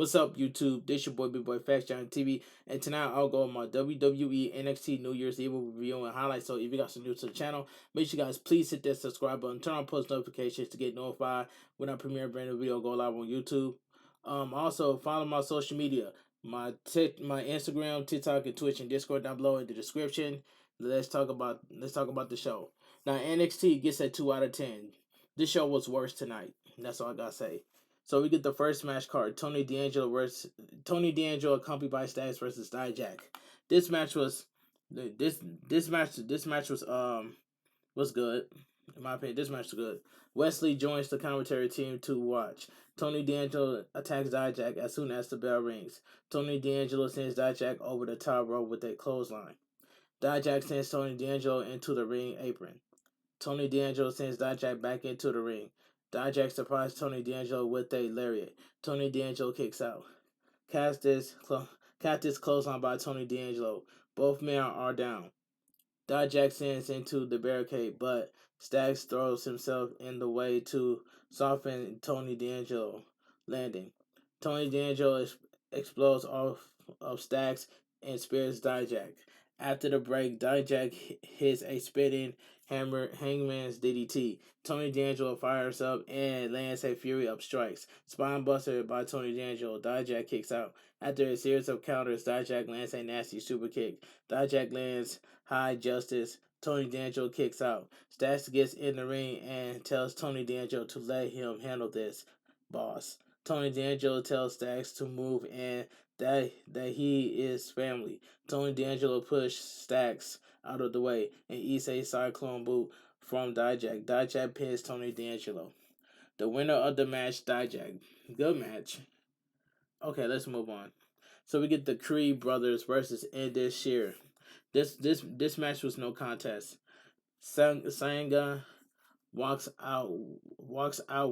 What's up, YouTube? This your boy BigboyFactsjonnytv, and tonight I'll go on my WWE NXT New Year's Eve review and highlights. So if you guys are new to the channel, make sure you guys please hit that subscribe button, turn on post notifications to get notified when I premiere a brand new video go live on YouTube. Also follow my social media, my Instagram, TikTok, and Twitch, and Discord down below in the description. Let's talk about the show. Now NXT gets a 2 out of 10. This show was worse tonight. That's all I gotta say. So we get the first match card: Tony D'Angelo accompanied by Stacks versus Dijak. This match was this match was good. In my opinion, this match was good. Wesley joins the commentary team to watch. Tony D'Angelo attacks Dijak as soon as the bell rings. Tony D'Angelo sends Dijak over the top rope with a clothesline. Dijak sends Tony D'Angelo into the ring apron. Tony D'Angelo sends Dijak back into the ring. Dijak surprised Tony D'Angelo with a lariat. Tony D'Angelo kicks out. Cactus clothesline by Tony D'Angelo. Both men are down. Dijak sends into the barricade, but Stacks throws himself in the way to soften Tony D'Angelo landing. Tony D'Angelo explodes off of Stacks and spears Dijak. After the break, Dijak hits a spinning hangman's DDT. Tony D'Angelo fires up and lands a fury up strikes. Spine buster by Tony D'Angelo. Dijak kicks out. After a series of counters, Dijak lands a nasty super kick. Dijak lands high justice. Tony D'Angelo kicks out. Stacks gets in the ring and tells Tony D'Angelo to let him handle this, boss. Tony D'Angelo tells Stacks to move and that he is family. Tony D'Angelo pushes Stacks out of the way and eats a cyclone boot from Dijak. Dijak pins Tony D'Angelo. The winner of the match, Dijak. Good match. Okay, let's move on. So we get the Creed brothers versus Indus Sher. This match was no contest. Sanga walks out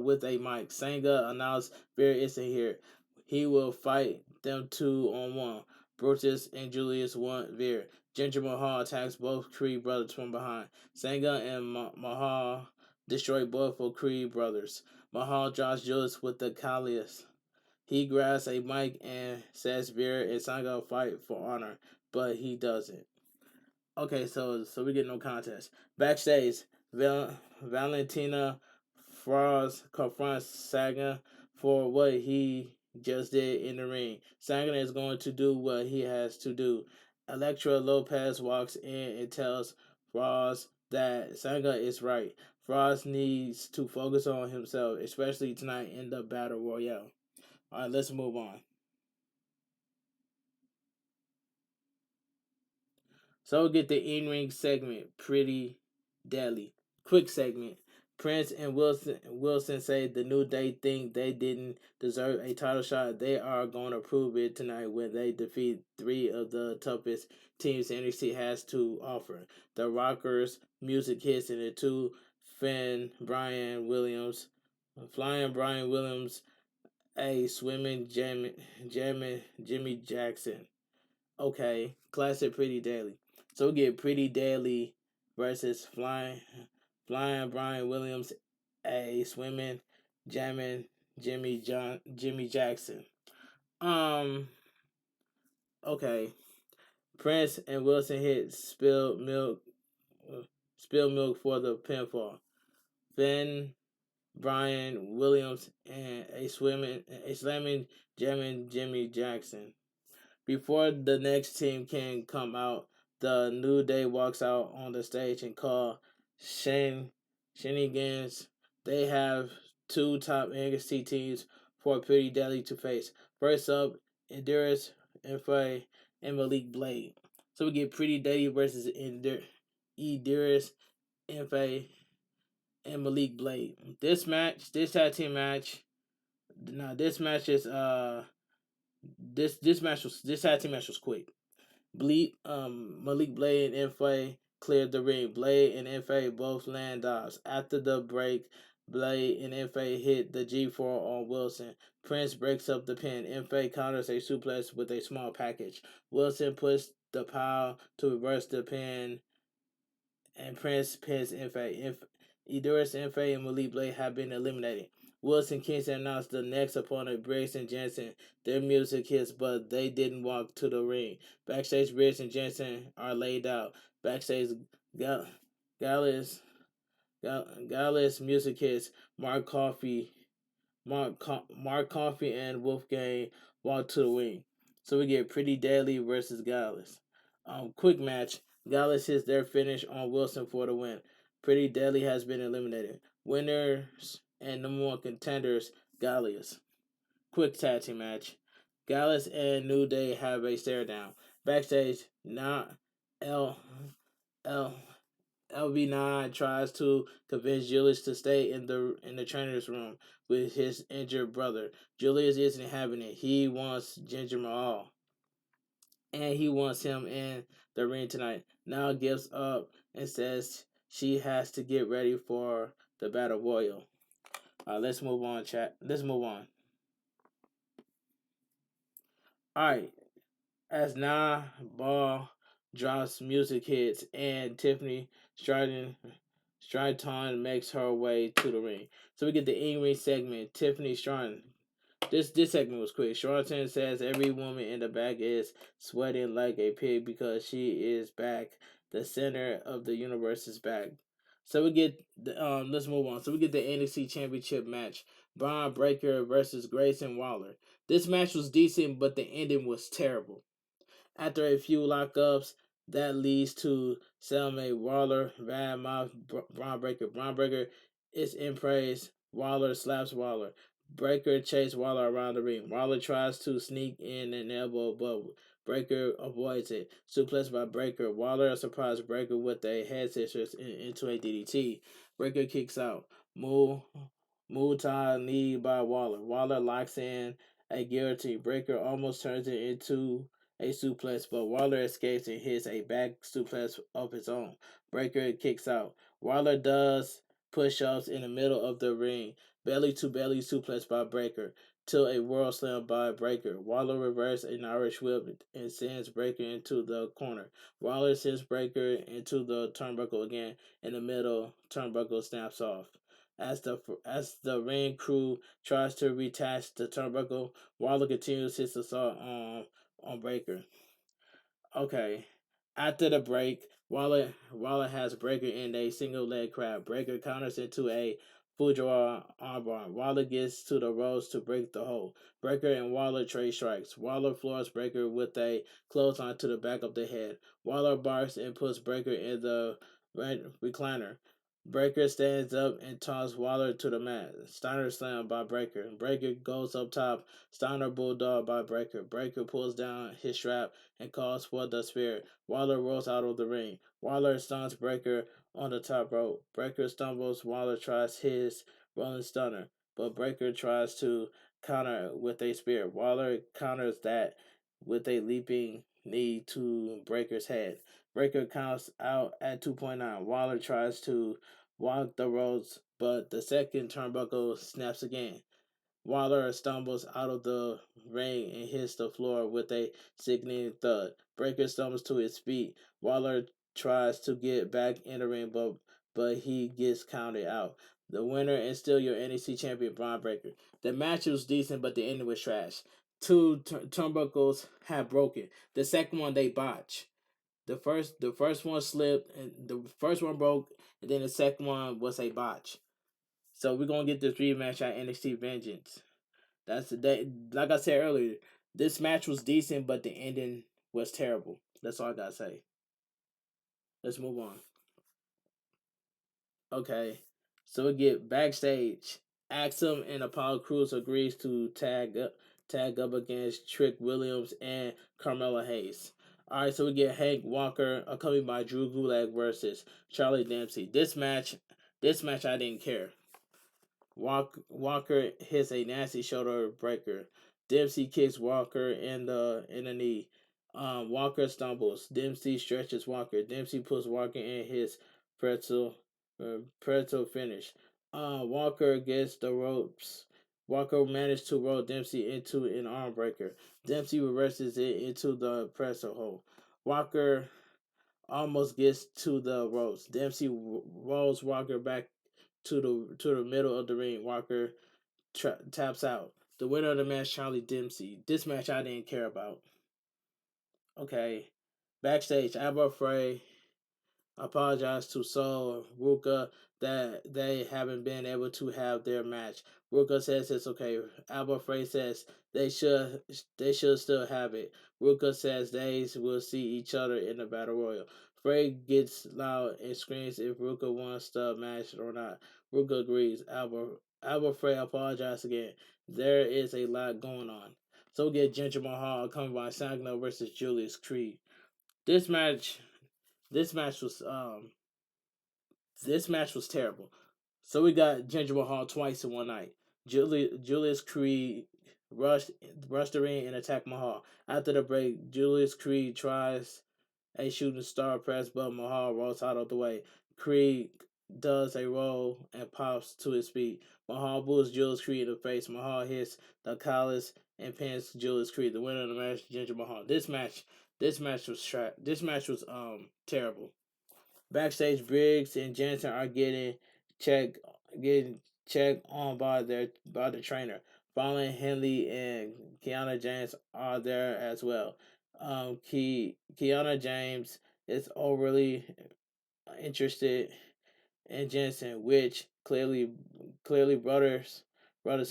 with a mic. Sanga announced Veer isn't here. He will fight them 2-on-1. Brutus and Julius want Veer. Ginger Mahal attacks both Creed brothers from behind. Sanga and Mahal destroy both of Creed brothers. Mahal drops Julius with the Callius. He grabs a mic and says Veer and Sanga fight for honor, but he doesn't. Okay, so we get no contest. Backstage, Valentina Frost confronts Sagan for what he just did in the ring. Sagan is going to do what he has to do. Elektra Lopez walks in and tells Frost that Sagan is right. Frost needs to focus on himself, especially tonight in the Battle Royale. Alright, let's move on. So we'll get the in-ring segment, Pretty Deadly. Quick segment. Prince and Wilson say the New Day think they didn't deserve a title shot. They are going to prove it tonight when they defeat 3 of the toughest teams NXT has to offer. The Rockers, music hits, and the 2 Flying Brian Williams, a swimming Jimmy Jackson. Okay, classic Pretty Deadly. So we get Pretty Deadly versus Flying Brian Williams, a swimming jamming Jimmy Jackson. Okay. Prince and Wilson hit spilled milk for the pinfall. Then Brian Williams and a slamming jamming Jimmy Jackson. Before the next team can come out, the New Day walks out on the stage and call shenanigans. They have 2 top NXT teams for Pretty Deadly to face. First up, Endurance Infe and Malik Blade. So we get Pretty Deadly versus Endurance Infe and Malik Blade. This tag team match. Now this match is this tag team match was quick. Malik Blade and Infe cleared the ring. Blade and Infe both land dives. After the break, Blade and Infe hit the G4 on Wilson. Prince breaks up the pin. Infe counters a suplex with a small package. Wilson puts the pile to reverse the pin, and Prince pins Infe. Idris, Infe, and Malik Blade have been eliminated. Wilson Kingston announced the next opponent, Briggs and Jensen. Their music hits, but they didn't walk to the ring. Backstage, Briggs and Jensen are laid out. Backstage, Gal- Gallus, Gallus music hits. Mark Coffey and Wolfgang walk to the ring. So we get Pretty Deadly versus Gallus. Quick match. Gallus hits their finish on Wilson for the win. Pretty Deadly has been eliminated. Winners and number one contenders, Gallus. Quick tag team match. Gallus and New Day have a stare down. Backstage, not L L LB9 tries to convince Julius to stay in the trainer's room with his injured brother. Julius isn't having it. He wants Ginger Mahal, and he wants him in the ring tonight. Now gives up and says she has to get ready for the battle royal. Let's move on, chat. Let's move on. All right, as Nah Ball drops music hits and Tiffany Stratton makes her way to the ring. So we get the in-ring segment. Tiffany Stratton. This segment was quick. Stratton says every woman in the back is sweating like a pig because she is back. The center of the universe is back. So we get let's move on. So we get the NXT Championship match. Bron Breakker versus Grayson Waller. This match was decent, but the ending was terrible. After a few lockups, that leads to Selma Waller, Bad Mouth, Braun Breaker. Braun Breaker is in praise. Waller slaps Waller. Breaker chases Waller around the ring. Waller tries to sneak in an elbow, but Breaker avoids it. Suplex by Breaker. Waller surprised Breaker with a head scissors into a DDT. Breaker kicks out. Muay knee by Waller. Waller locks in a guillotine. Breaker almost turns it into a suplex, but Waller escapes and hits a back suplex of his own. Breaker kicks out. Waller does push-ups in the middle of the ring. Belly-to-belly suplex by Breaker. Till a world slam by Breaker. Waller reverses an Irish whip and sends Breaker into the corner. Waller sends Breaker into the turnbuckle again. In the middle, turnbuckle snaps off. As the ring crew tries to reattach the turnbuckle, Waller continues his assault on Breaker. Okay. After the break, Waller has Breaker in a single leg crab. Breaker counters into a Fujiwara armbar. Waller gets to the ropes to break the hold. Breaker and Waller trade strikes. Waller floors Breaker with a clothesline to the back of the head. Waller barks and puts Breaker in the recliner. Breaker stands up and tosses Waller to the mat. Steiner slam by Breaker. Breaker goes up top. Steiner bulldog by Breaker. Breaker pulls down his strap and calls for the spear. Waller rolls out of the ring. Waller stuns Breaker on the top rope. Breaker stumbles. Waller tries his rolling stunner, but Breaker tries to counter with a spear. Waller counters that with a leaping knee to Breaker's head. Breaker counts out at 2.9. Waller tries to walk the ropes, but the second turnbuckle snaps again. Waller stumbles out of the ring and hits the floor with a sickening thud. Breaker stumbles to his feet. Waller tries to get back in the ring, but he gets counted out. The winner and still your NXT champion, Bron Breakker. The match was decent, but the ending was trash. Two turnbuckles had broken. The second one they botched. The first one slipped, and the first one broke, and then the second one was a botch. So we're gonna get this rematch at NXT Vengeance. That's the day. Like I said earlier, this match was decent, but the ending was terrible. That's all I gotta say. Let's move on. Okay, so we get backstage. Axum and Apollo Crews agrees to tag up against Trick Williams and Carmella Hayes. All right, so we get Hank Walker accompanied by Drew Gulak versus Charlie Dempsey. This match I didn't care. Walker hits a nasty shoulder breaker. Dempsey kicks Walker in the knee. Walker stumbles. Dempsey stretches Walker. Dempsey puts Walker in his pretzel pretzel finish. Walker gets the ropes. Walker managed to roll Dempsey into an arm breaker. Dempsey reverses it into the pretzel hole. Walker almost gets to the ropes. Dempsey rolls Walker back to the middle of the ring. Walker taps out. The winner of the match, Charlie Dempsey. This match I didn't care about. Okay. Backstage, Alba Frey apologized to Sol Ruka that they haven't been able to have their match. Ruka says it's okay. Alba Frey says they should still have it. Ruka says they will see each other in the battle royal. Frey gets loud and screams if Ruka wants the match or not. Ruka agrees. Alba Frey apologizes again. There is a lot going on. So we get Ginger Mahal coming by Sagno versus Julius Creed. This match this match was terrible. So we got Ginger Mahal twice in one night. Julius Creed rushed the ring and attacked Mahal. After the break, Julius Creed tries a shooting star press, but Mahal rolls out of the way. Creed does a roll and pops to his feet. Mahal bulls Julius Creed in the face. Mahal hits the collar and pins Julius Creed. The winner of the match, Ginger Mahal. This match was terrible. Backstage, Briggs and Jensen are checked getting checked on by the trainer. Following Henley and Kiana James are there as well. Kiana James is overly interested in Jensen, which clearly brothers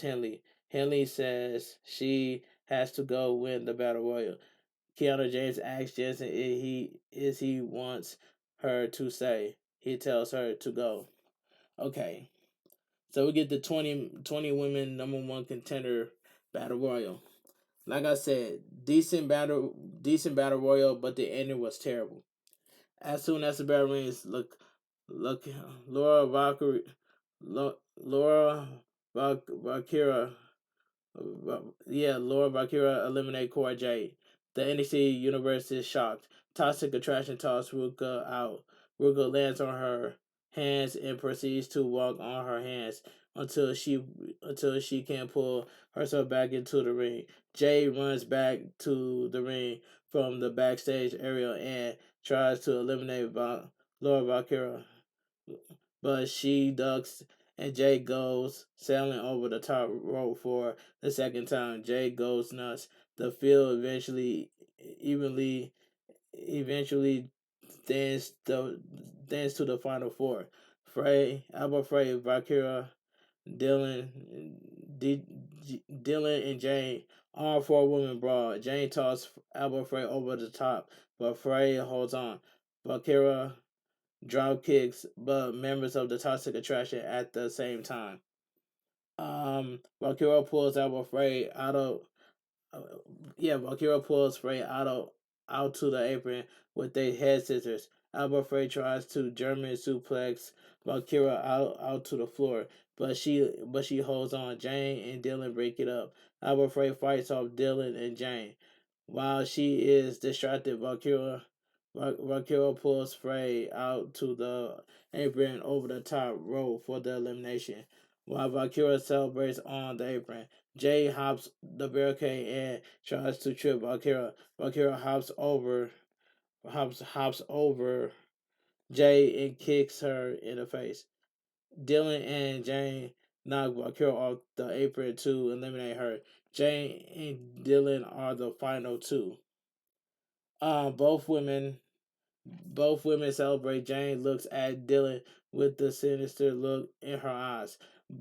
Henley. Henley says she has to go win the battle royal. Kiana James asks Jensen if he wants her to stay. He tells her to go. Okay. So we get the 20 women number one contender battle royal. Like I said, decent battle royal, but the ending was terrible. As soon as the battle rings, look, Laura Valkyrie, Laura Valkyria Laura Valkyria eliminate Cora Jade. The NXT universe is shocked. Toxic Attraction toss Ruka out. Ruka lands on her hands and proceeds to walk on her hands until she can pull herself back into the ring. Jade runs back to the ring from the backstage area and tries to eliminate Laura Valkyria, but she ducks and Jay goes sailing over the top rope for the second time. Jay goes nuts. The field eventually dance to the final four. Albert Frey, Valkyria, Dylan, Dylan and Jane, all four women brawl. Jane tosses Albert Frey over the top, but Frey holds on. Valkyria drop kicks, but members of the Toxic Attraction at the same time. Valkyria pulls Albert Frey out of uh, Valkyria pulls Frey out to the apron with their head scissors. Albert Frey tries to German suplex Valkyria out to the floor, but she holds on. Jane and Dylan break it up. Albert Frey fights off Dylan and Jane. While she is distracted, Valkyria pulls Frey out to the apron over the top rope for the elimination. While Valkyria celebrates on the apron, Jay hops the barricade and tries to trip Valkyria. Valkyria hops over Jay and kicks her in the face. Dylan and Jane knock Valkyria off the apron to eliminate her. Jane and Dylan are the final two. Um, both women Both women celebrate. Jane looks at Dylan with the sinister look in her eyes.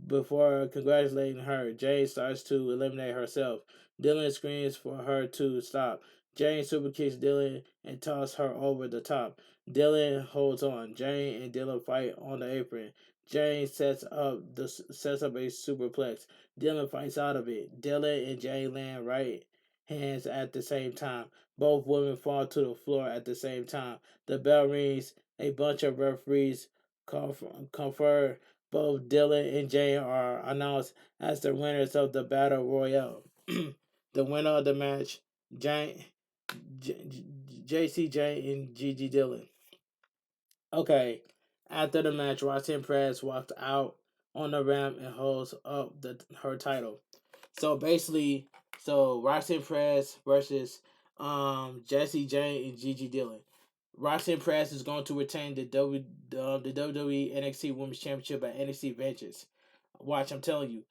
Before congratulating her, Jane starts to eliminate herself. Dylan screams for her to stop. Jane superkicks Dylan and tosses her over the top. Dylan holds on. Jane and Dylan fight on the apron. Jane sets up a superplex. Dylan fights out of it. Dylan and Jane land right hands at the same time. Both women fall to the floor at the same time. The bell rings. A bunch of referees confer. Both Dylan and Jane are announced as the winners of the Battle Royale. The winner of the match, Jane, JC and Gigi Dylan. Okay, after the match, Roxanne Perez walked out on the ramp and holds up her title. So basically, Roxanne Perez versus Jesse Jane and Gigi Dillon. Roxanne Perez is going to retain the WWE NXT Women's Championship at NXT Ventures. Watch, I'm telling you,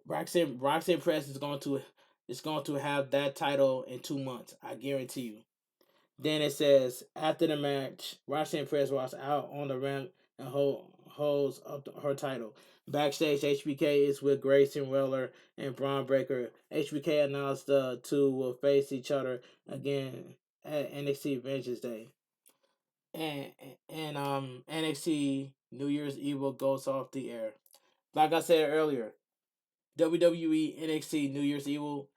Roxanne Press is going to have that title in 2 months. I guarantee you. Then it says after the match, Roxanne Perez walks out on the ramp and holds up her title. Backstage, HBK is with Grayson Weller and Bron Breaker. HBK announced the two will face each other again at NXT Vengeance Day. And NXT New Year's Evil goes off the air. Like I said earlier, WWE NXT New Year's Evil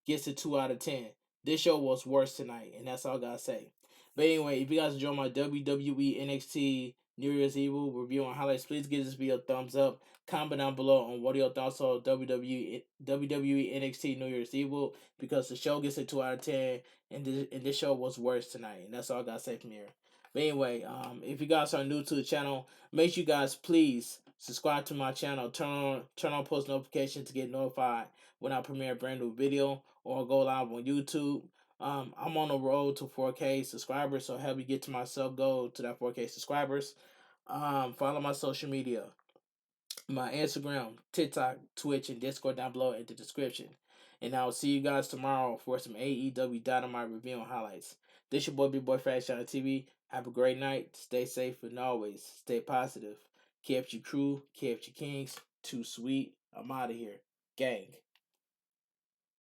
gets a 2 out of 10. This show was worse tonight, and that's all I gotta say. But anyway, if you guys enjoy my WWE NXT New Year's Evil review and highlights, please give this video a thumbs up. Comment down below on what your thoughts are WWE NXT New Year's Evil, because the show gets a 2 out of 10, and this show was worse tonight, and that's all I gotta say from here. But anyway, if you guys are new to the channel, make sure you guys please subscribe to my channel. Turn on post notifications to get notified when I premiere a brand new video or go live on YouTube. I'm on the road to 4K subscribers, so help me get to my sub goal to that 4K subscribers. Follow my social media, my Instagram, TikTok, Twitch, and Discord down below in the description. And I'll see you guys tomorrow for some AEW Dynamite review and highlights. This your boy Big Boy TV. Have a great night. Stay safe and always stay positive. Keep your crew, keep your kings. Too sweet. I'm out of here. Gang.